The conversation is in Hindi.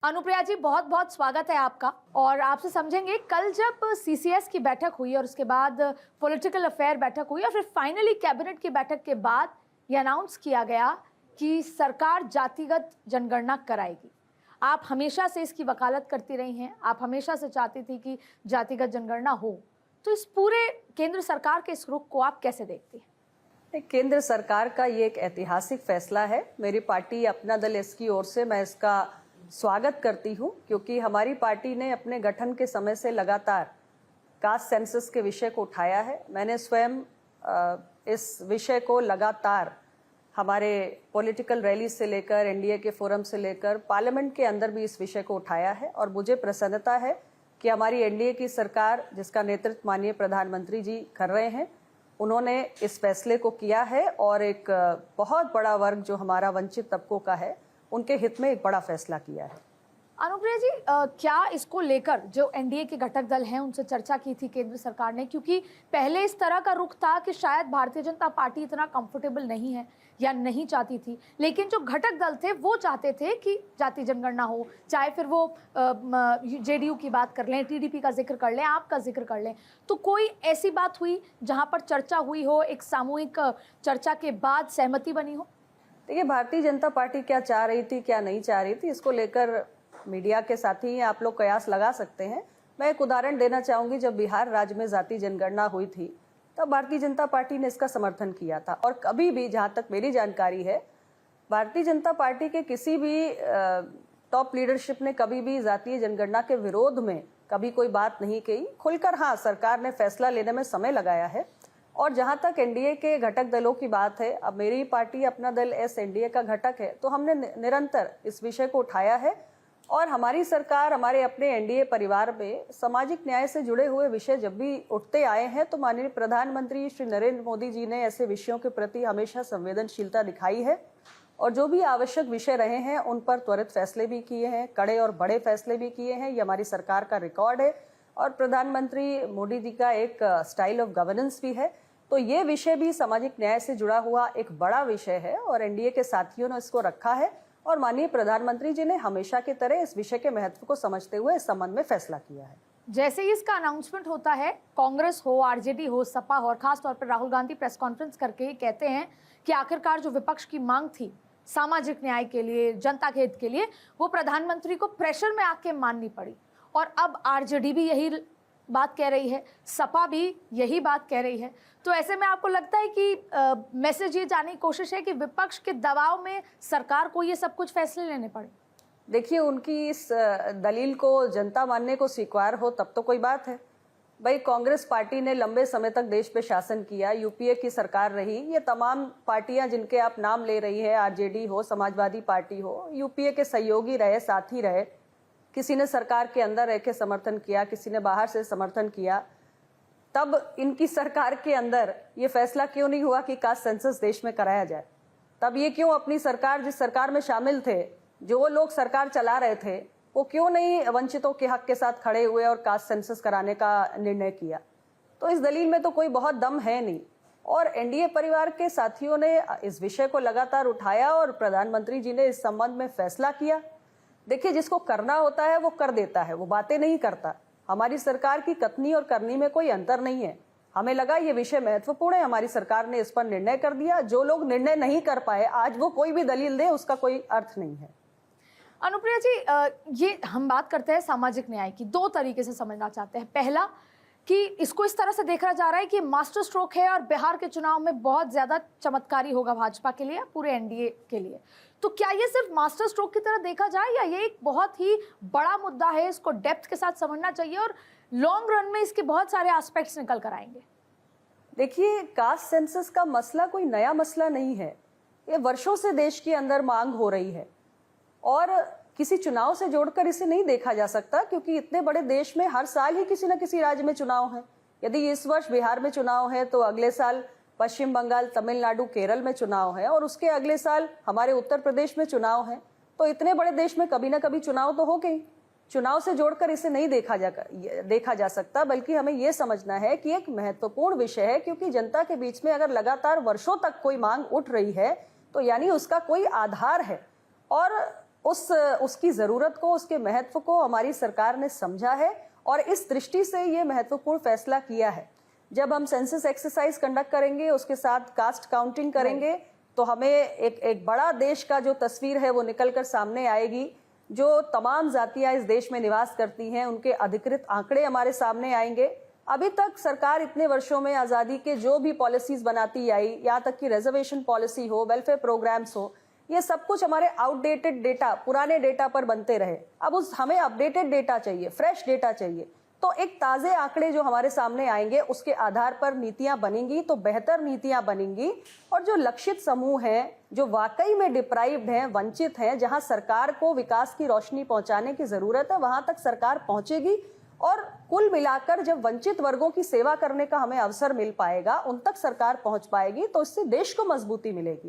अनुप्रिया जी, बहुत बहुत स्वागत है आपका। और आपसे समझेंगे, कल जब सीसीएस की बैठक हुई और उसके बाद पॉलिटिकल अफेयर बैठक हुई और फिर फाइनली कैबिनेट की बैठक के बाद ये अनाउंस किया गया कि सरकार जातिगत जनगणना कराएगी। आप हमेशा से इसकी वकालत करती रही हैं, आप हमेशा से चाहती थी कि जातिगत जनगणना हो, तो इस पूरे केंद्र सरकार के इस रुख को आप कैसे देखती हैं? केंद्र सरकार का ये एक ऐतिहासिक फैसला है। मेरी पार्टी अपना दल इसकी ओर से मैं इसका स्वागत करती हूँ, क्योंकि हमारी पार्टी ने अपने गठन के समय से लगातार कास्ट सेंसस के विषय को उठाया है। मैंने स्वयं इस विषय को लगातार हमारे पॉलिटिकल रैली से लेकर एनडीए के फोरम से लेकर पार्लियामेंट के अंदर भी इस विषय को उठाया है। और मुझे प्रसन्नता है कि हमारी एनडीए की सरकार, जिसका नेतृत्व माननीय प्रधानमंत्री जी कर रहे हैं, उन्होंने इस फैसले को किया है और एक बहुत बड़ा वर्ग जो हमारा वंचित तबकों का है, उनके हित में एक बड़ा फैसला किया है। अनुप्रिया जी, क्या इसको लेकर जो एनडीए के घटक दल हैं उनसे चर्चा की थी केंद्र सरकार ने? क्योंकि पहले इस तरह का रुख था कि शायद भारतीय जनता पार्टी इतना कंफर्टेबल नहीं है या नहीं चाहती थी, लेकिन जो घटक दल थे वो चाहते थे कि जाति जनगणना हो, चाहे फिर वो जेडीयू की बात कर लें, टीडीपी का जिक्र कर लें, आपका जिक्र कर लें। तो कोई ऐसी बात हुई जहां पर चर्चा हुई हो, एक सामूहिक चर्चा के बाद सहमति बनी हो? देखिए, भारतीय जनता पार्टी क्या चाह रही थी, क्या नहीं चाह रही थी, इसको लेकर मीडिया के साथी हैं, आप लोग कयास लगा सकते हैं। मैं एक उदाहरण देना चाहूंगी। जब बिहार राज्य में जाति जनगणना हुई थी, तब भारतीय जनता पार्टी ने इसका समर्थन किया था। और कभी भी, जहां तक मेरी जानकारी है, भारतीय जनता पार्टी के किसी भी टॉप लीडरशिप ने कभी भी जातीय जनगणना के विरोध में कभी कोई बात नहीं कही। खुलकर हाँ, सरकार ने फैसला लेने में समय लगाया है। और जहां तक एनडीए के घटक दलों की बात है, अब मेरी पार्टी अपना दल एनडीए का घटक है, तो हमने निरंतर इस विषय को उठाया है। और हमारी सरकार, हमारे अपने एनडीए परिवार में सामाजिक न्याय से जुड़े हुए विषय जब भी उठते आए हैं, तो माननीय प्रधानमंत्री श्री नरेंद्र मोदी जी ने ऐसे विषयों के प्रति हमेशा संवेदनशीलता दिखाई है। और जो भी आवश्यक विषय रहे हैं, उन पर त्वरित फैसले भी किए हैं, कड़े और बड़े फैसले भी किए हैं। ये हमारी सरकार का रिकॉर्ड है और प्रधानमंत्री मोदी जी का एक स्टाइल ऑफ गवर्नेंस भी है। तो ये विषय भी सामाजिक न्याय से जुड़ा हुआ एक बड़ा विषय है और एनडीए के साथियों ने इसको रखा है। और माननीय प्रधानमंत्री जी ने हमेशा की तरह इस विषय के महत्व को समझते हुए इस संबंध में फैसला किया है। जैसे ही इसका अनाउंसमेंट होता है, कांग्रेस हो, आरजेडी हो, सपा हो, और खासतौर पर राहुल गांधी प्रेस कॉन्फ्रेंस करके कहते हैं कि आखिरकार जो विपक्ष की मांग थी सामाजिक न्याय के लिए, जनता के हित के लिए, वो प्रधानमंत्री को प्रेशर में आके माननी पड़ी। और अब आरजेडी भी यही बात कह रही है, सपा भी यही बात कह रही है। तो ऐसे में आपको लगता है कि मैसेज ये जाने की कोशिश है कि विपक्ष के दबाव में सरकार को ये सब कुछ फैसले लेने पड़े? देखिए, उनकी इस दलील को जनता मानने को स्वीकार हो तब तो कोई बात है। भाई, कांग्रेस पार्टी ने लंबे समय तक देश पे शासन किया, यूपीए की सरकार रही। ये तमाम पार्टियां जिनके आप नाम ले रही है, आरजेडी हो, समाजवादी पार्टी हो, यूपीए के सहयोगी रहे, साथी रहे। किसी ने सरकार के अंदर रह के समर्थन किया, किसी ने बाहर से समर्थन किया। तब इनकी सरकार के अंदर ये फैसला क्यों नहीं हुआ कि कास्ट सेंसस देश में कराया जाए? तब ये क्यों अपनी सरकार, जिस सरकार में शामिल थे, जो लोग सरकार चला रहे थे, वो क्यों नहीं वंचितों के हक के साथ खड़े हुए और कास्ट सेंसस कराने का निर्णय किया? तो इस दलील में तो कोई बहुत दम है नहीं। और एनडीए परिवार के साथियों ने इस विषय को लगातार उठाया और प्रधानमंत्री जी ने इस संबंध में फैसला किया। देखिए, जिसको करना होता है वो कर देता है, वो बातें नहीं करता। हमारी सरकार की कथनी और करनी में कोई अंतर नहीं है। हमें लगा ये विषय महत्वपूर्ण है, हमारी सरकार ने इस पर निर्णय कर दिया। जो लोग निर्णय नहीं कर पाए, आज वो कोई भी दलील दे, उसका कोई अर्थ नहीं है। अनुप्रिया जी, ये हम बात करते हैं सामाजिक न्याय की, दो तरीके से समझना चाहते हैं। पहला कि इसको इस तरह से देखा जा रहा है कि मास्टर स्ट्रोक है और बिहार के चुनाव में बहुत ज्यादा चमत्कारी होगा भाजपा के लिए, पूरे एनडीए के लिए। तो क्या ये सिर्फ मास्टर स्ट्रोक की तरह देखा जाए या ये एक बहुत ही बड़ा मुद्दा है, इसको डेप्थ के साथ समझना चाहिए और लॉन्ग रन में इसके बहुत सारे एस्पेक्ट्स निकल कर आएंगे? देखिए, कास्ट सेंसस का मसला कोई नया मसला नहीं है। ये वर्षों से देश के अंदर मांग हो रही है और किसी चुनाव से जोड़कर इसे नहीं देखा जा सकता, क्योंकि इतने बड़े देश में हर साल ही किसी न किसी राज्य में चुनाव है। यदि इस वर्ष बिहार में चुनाव है, तो अगले साल पश्चिम बंगाल, तमिलनाडु, केरल में चुनाव है और उसके अगले साल हमारे उत्तर प्रदेश में चुनाव है। तो इतने बड़े देश में कभी ना कभी चुनाव तो हो गई। चुनाव से जोड़कर इसे नहीं देखा जा सकता, बल्कि हमें यह समझना है कि एक महत्वपूर्ण विषय है, क्योंकि जनता के बीच में अगर लगातार वर्षों तक कोई मांग उठ रही है, तो यानी उसका कोई आधार है। और उसकी जरूरत को, उसके महत्व को हमारी सरकार ने समझा है और इस दृष्टि से ये महत्वपूर्ण फैसला किया है। जब हम सेंसस एक्सरसाइज कंडक्ट करेंगे, उसके साथ कास्ट काउंटिंग करेंगे, तो हमें एक बड़ा देश का जो तस्वीर है वो निकलकर सामने आएगी। जो तमाम जातियां इस देश में निवास करती हैं उनके अधिकृत आंकड़े हमारे सामने आएंगे। अभी तक सरकार इतने वर्षों में आज़ादी के जो भी पॉलिसीज बनाती आई, यहाँ तक कि रिजर्वेशन पॉलिसी हो, वेलफेयर प्रोग्राम्स हो, ये सब कुछ हमारे आउटडेटेड डेटा, पुराने डेटा पर बनते रहे। अब हमें अपडेटेड डेटा चाहिए, फ्रेश डेटा चाहिए। तो एक ताज़े आंकड़े जो हमारे सामने आएंगे उसके आधार पर नीतियां बनेंगी, तो बेहतर नीतियां बनेंगी। और जो लक्षित समूह हैं, जो वाकई में डिप्राइव्ड हैं, वंचित हैं, जहां सरकार को विकास की रोशनी पहुंचाने की जरूरत है, वहां तक सरकार पहुंचेगी। और कुल मिलाकर जब वंचित वर्गों की सेवा करने का हमें अवसर मिल पाएगा, उन तक सरकार पहुंच पाएगी, तो इससे देश को मजबूती मिलेगी।